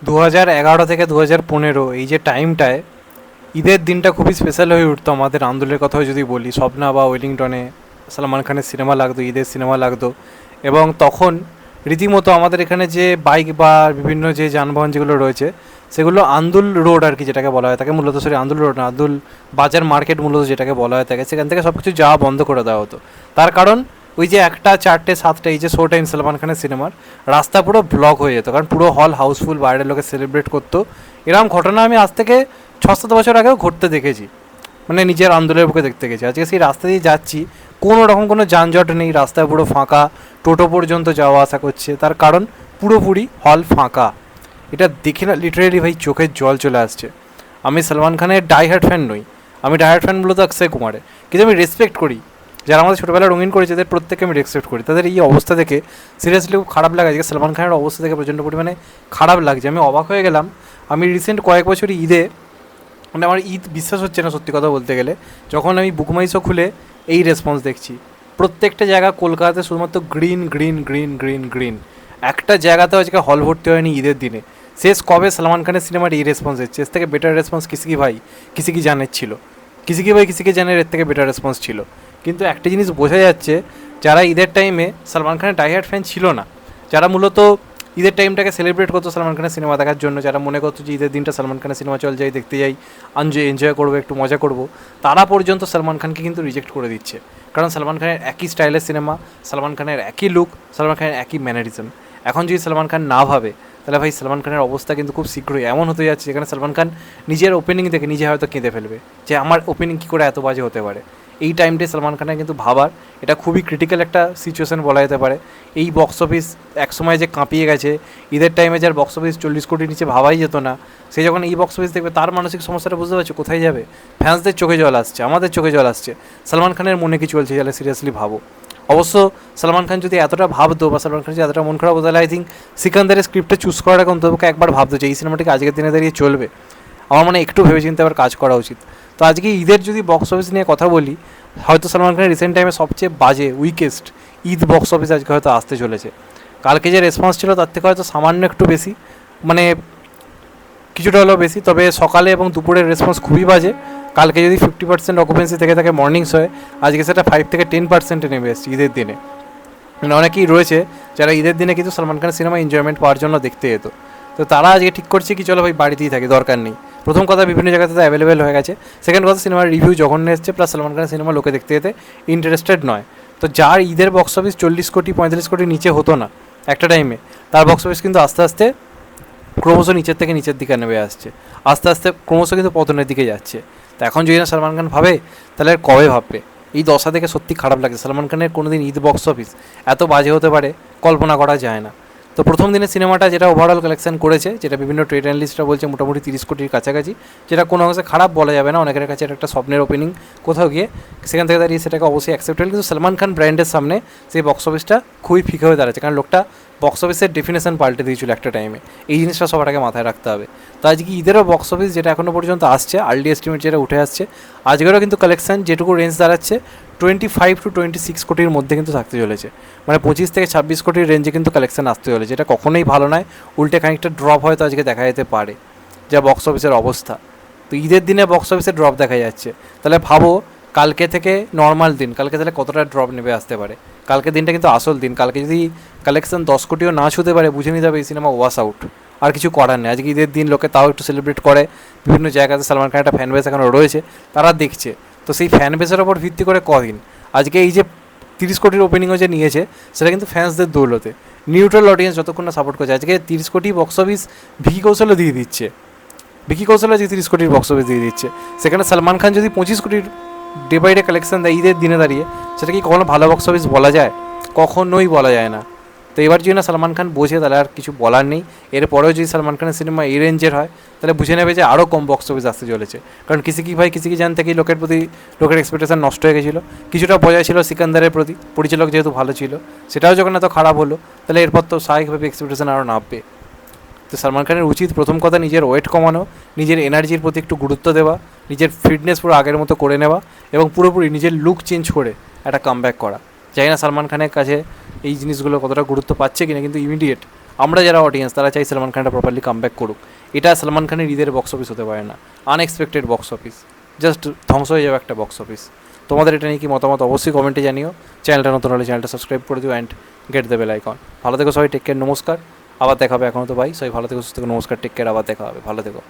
2011 থেকে 2015 এই যে টাইমটায় ঈদের দিনটা খুবই স্পেশাল হয়ে উঠতো আমাদের আন্দোলনের কথাও যদি বলি। স্বপ্না বা ওয়েলিংটনে সালমান খানের সিনেমা লাগতো, ঈদের সিনেমা লাগতো। এবং তখন রীতিমতো আমাদের এখানে যে বাইক বা বিভিন্ন যে যানবাহন যেগুলো রয়েছে সেগুলো আন্দুল রোড আর কি যেটাকে বলা হয় তাকে, মূলত সরি আন্দুল রোড না, আন্দুল বাজার মার্কেট মূলত যেটাকে বলা হয় থাকে, সেখান থেকে সব কিছু যাওয়া বন্ধ করে দেওয়া হতো। তার কারণ ওই যে 1টা 4টে 7টে এই যে শো টাইম সালমান খানের সিনেমার রাস্তা পুরো ব্লক হয়ে যেত, কারণ পুরো হল হাউসফুল, বাইরের লোকে সেলিব্রেট করতো। এরকম ঘটনা আমি আজ থেকে 6-7 বছর আগেও ঘটতে দেখেছি, মানে নিজের আন্দোলনের বুকে দেখতে গেছি। আজকে সেই রাস্তা দিয়ে যাচ্ছি, কোনো রকম কোনো যানজট নেই, রাস্তায় পুরো ফাঁকা, টোটো পর্যন্ত যাওয়া আসা করছে, তার কারণ পুরোপুরি হল ফাঁকা। এটা দেখে না লিটারেলি ভাই চোখের জল চলে আসছে। আমি সলমান খানের ডাইহার্ট ফ্যান নই, আমি ডাইহার্ট ফ্যান মূলত অক্ষয় কুমারের, কিন্তু আমি রেসপেক্ট করি যারা আমাদের ছোটোবেলায় রঙিন করেছে, এদের প্রত্যেককে আমি রেসপেক্ট করি। তাদের এই অবস্থা দেখে সিরিয়াসলি খুব খারাপ লাগে। আজকে সলমান খানের অবস্থা দেখে প্রচণ্ড পরিমাণে খারাপ লাগছে, আমি অবাক হয়ে গেলাম। আমি রিসেন্ট কয়েক বছরই ঈদে, মানে আমার ঈদ বিশ্বাস হচ্ছে না সত্যি কথা বলতে গেলে, যখন আমি বুকমাইশো খুলে এই রেসপন্স দেখছি, প্রত্যেকটা জায়গা কলকাতাতে শুধুমাত্র green green green green green. একটা জায়গাতেও আজকে হল ভর্তি হয়নি ঈদের দিনে। শেষ কবে সলমান খানের সিনেমার এই রেসপন্স এসছে? এর থেকে বেটার রেসপন্স কিসি কি ভাই কিসি কি জানের ছিল, কিসি কি ভাই কিসি কি জানের এর থেকে বেটার রেসপন্স ছিল। কিন্তু একটা জিনিস বোঝা যাচ্ছে, যারা ঈদের টাইমে সলমান খানের ডাইহার্ট ফ্যান ছিল না, যারা মূলত ঈদের টাইমটাকে সেলিব্রেট করতো সলমান খানের সিনেমা দেখার জন্য, যারা মনে করতো যে ঈদের দিনটা সলমান খানের সিনেমা চল যাই, দেখতে যাই, এনজয় করবো, একটু মজা করবো, তারা পর্যন্ত সলমান খানকে কিন্তু রিজেক্ট করে দিচ্ছে। কারণ সলমান খানের একই স্টাইলের সিনেমা, সলমান খানের একই লুক, সলমান খানের একই ম্যানারিজম। এখন যদি সলমান খান না ভাবে, তাহলে ভাই সলমান খানের অবস্থা কিন্তু খুব শীঘ্রই এমন হতে যাচ্ছে যেখানে সলমান খান নিজের ওপেনিং দেখে নিজে হয়তো কেঁদে ফেলবে, যে আমার ওপেনিং কী করে এত বাজে হতে পারে। এই টাইমটাই সলমান খানের কিন্তু ভাবার, এটা খুবই ক্রিটিক্যাল একটা সিচুয়েশন বলা যেতে পারে। এই বক্স অফিস একসময় যে কাঁপিয়ে গেছে, ঈদের টাইমে যার বক্স অফিস 40 কোটির নিচে ভাবাই যেত না, সে যখন এই বক্স অফিস দেখবে তার মানসিক সমস্যাটা বুঝতে পারছো কোথায় যাবে। ফ্যান্সদের চোখে জল আসছে, আমাদের চোখে জল আসছে, সলমান খানের মনে কি চলছে তাহলে সিরিয়াসলি ভাবো। অবশ্য সলমান খান যদি এতটা ভাবতো বা সলমান খান যদি এতটা মন খারাপ হতো, তাহলে আই থিঙ্ক সিকান্দারের স্ক্রিপ্টটা চুজ করার আগে অন্তত একবার ভাবতো যে এই সিনেমাটিকে আজকের দিনে দাঁড়িয়ে চলবে। আমার মনে একটু ভেবেচিন্তে আবার কাজ করা উচিত। তো আজকে ঈদের যদি বক্স অফিস নিয়ে কথা বলি, হয়তো সলমান খানের রিসেন্ট টাইমে সবচেয়ে বাজে উইকেস্ট ঈদ বক্স অফিস আজকে হয়তো আসতে চলেছে। কালকে যে রেসপন্স ছিল তার থেকে হয়তো সামান্য একটু বেশি, মানে কিছুটা হলেও বেশি, তবে সকালে এবং দুপুরের রেসপন্স খুবই বাজে। কালকে যদি 50% অকুপেন্সি থেকে থাকে মর্নিংস হয়ে, আজকে সেটা 5 থেকে 10%-এ নেমে এসেছে ঈদের দিনে। মানে অনেকেই রয়েছে যারা ঈদের দিনে কিন্তু সলমান খানের সিনেমা এনজয়মেন্ট পাওয়ার জন্য দেখতে যেত, তো তারা আজকে ঠিক করছে কি চলো ভাই বাড়িতেই থাকি, দরকার নেই। প্রথম কথা, বিভিন্ন জায়গাতে তো অ্যাভেলেবেল হয়ে গেছে। সেকেন্ড কথা, সিনেমার রিভিউ জঘন্য এসছে, প্লাস সলমান খানের সিনেমা লোকে দেখতে যেতে ইন্টারেস্টেড নয়। তো যার ঈদের বক্স অফিস 40 কোটি 45 কোটির নিচে হতো না একটা টাইমে, তার বক্স অফিস কিন্তু আস্তে আস্তে ক্রমশ নিচের থেকে নিচের দিকে নেমে আসছে, আস্তে আস্তে ক্রমশ কিন্তু পতনের দিকে যাচ্ছে। তো এখন যদি না সলমান খান ভাবে, তাহলে আর কবে ভাববে? এই দশা থেকে সত্যি খারাপ লাগছে। সলমান খানের কোনো দিন ঈদ বক্স অফিস এত বাজে হতে পারে কল্পনা করা যায় না। তো প্রথম দিনের সিনেমাটা যেটা ওভারঅল কালেকশন করেছে, যেটা বিভিন্ন ট্রেড অ্যানালিস্টরা বলছে মোটামুটি 30 কোটির কাছাকাছি, যেটা কোনো অংশে খারাপ বলা যাবে না, অনেকের কাছে এটা একটা স্বপ্নের ওপেনিং কোথাও গিয়ে, সেখান থেকে দাঁড়িয়ে সেটাকে অবশ্যই অ্যাকসেপ্টেবল। কিন্তু সলমান খান ব্র্যান্ডের সামনে সেই বক্স অফিসটা খুবই ফিকে হয়ে দাঁড়াচ্ছে, কারণ লোকটা বক্স অফিসের ডেফিনেশন পাল্টে দিয়েছিল একটা টাইমে। এই জিনিসটা সবারকে মাথায় রাখতে হবে। তো আজকে ঈদেরও বক্স অফিস যেটা এখনও পর্যন্ত আসছে, আর্লি এস্টিমেট যেটা উঠে আসছে, আজকেরও কিন্তু কালেকশন যেটুকু রেঞ্জ দাঁড়াচ্ছে 25 to 26 কোটির মধ্যে কিন্তু থাকতে চলেছে। মানে 25 থেকে 26 কোটির রেঞ্জে কিন্তু কালেকশন আসতে চলেছে, এটা কখনোই ভালো নয়। উল্টে খানিকটা ড্রপ হয়তো আজকে দেখা যেতে পারে, যা বক্স অফিসের অবস্থা। তো ঈদের দিনে বক্স অফিসে ড্রপ দেখা যাচ্ছে, তাহলে ভাবো কালকে থেকে নর্মাল দিন, কালকে তাহলে কতটা ড্রপ নেমে আসতে পারে। কালকে দিনটা কিন্তু আসল দিন, কালকে যদি কালেকশন 10 কোটিও না ছুতে পারে, বুঝে নিতে হবে এই সিনেমা ওয়াশ আউট, আর কিছু করার নেই। আজকে ঈদের দিন লোকে তাও একটু সেলিব্রেট করে, বিভিন্ন জায়গাতে সলমান খানের একটা ফ্যান বেস এখনও রয়েছে, তারা দেখছে। তো সেই ফ্যান বেসের ওপর ভিত্তি করে কদিন আজকে এই যে 30 কোটির ওপেনিংও যে নিয়েছে, সেটা কিন্তু ফ্যান্সদের দৌলতে। নিউট্রাল অডিয়েন্স যতক্ষণ না সাপোর্ট করছে, আজকে 30 কোটি বক্স অফিস ভিকি কৌশলও দিয়ে দিচ্ছে। ভিকি কৌশল আজকে 30 কোটির বক্স অফিস দিয়ে দিচ্ছে, সেখানে সলমান খান যদি 25 কোটির ডে বাই ডে কালেকশন দেয় ঈদের দিনে দাঁড়িয়ে, সেটা কি কখনো ভালো বক্স অফিস বলা যায়? কখনোই বলা যায় না। তো এবার যদি না সলমান খান বোঝে, তাহলে আর কিছু বলার নেই। এরপরেও যদি সলমান খানের সিনেমা এই রেঞ্জের হয়, তাহলে বুঝে নেবে যে আরও কম বক্স অফিস আসতে চলেছে। কারণ কিসি কি ভাই কিসি কি জান থেকেই লোকের প্রতি লোকের এক্সপেকটেশন নষ্ট হয়ে গেছিলো, কিছুটা বজায় ছিল সিকান্দারের প্রতি, পরিচালক যেহেতু ভালো ছিল, সেটাও যখন এত খারাপ হলো, তাহলে এরপর তো স্বাভাবিকভাবে এক্সপেকটেশন আরও নামবে। তো সলমান খানের উচিত প্রথম কথা নিজের ওয়েট কমানো, নিজের এনার্জির প্রতি একটু গুরুত্ব দেওয়া, নিজের ফিটনেস পুরো আগের মতো করে নেওয়া, এবং পুরোপুরি নিজের লুক চেঞ্জ করে একটা কামব্যাক করা। জানি না সলমান খানের কাছে এই জিনিসগুলো কতটা গুরুত্ব পাচ্ছে কিনা, কিন্তু ইমিডিয়েট আমরা যারা অডিয়েন্স তারা চাই সালমান খানটা প্রপারলি কামব্যাক করুক। এটা সালমান খানের ঈদের বক্স অফিস হতে পারে না, আনএক্সপেক্টেড বক্স অফিস, জাস্ট ধ্বংস হয়ে যাবে একটা বক্স অফিস। তোমাদের এটা নিয়ে কি মতামত অবশ্যই কমেন্টে জানিও। চ্যানেলটা নতুন হলে চ্যানেলটা সাবস্ক্রাইব করে দিও and get the bell icon. ভালো থেকো সবাই, টেক কেয়ার, নমস্কার, আবার দেখা হবে। এখনও তো ভাই সবাই ভালো থেকো, সুস্থ থেকো, নমস্কার, টেক কেয়ার, আবার দেখা হবে, ভালো থেকো।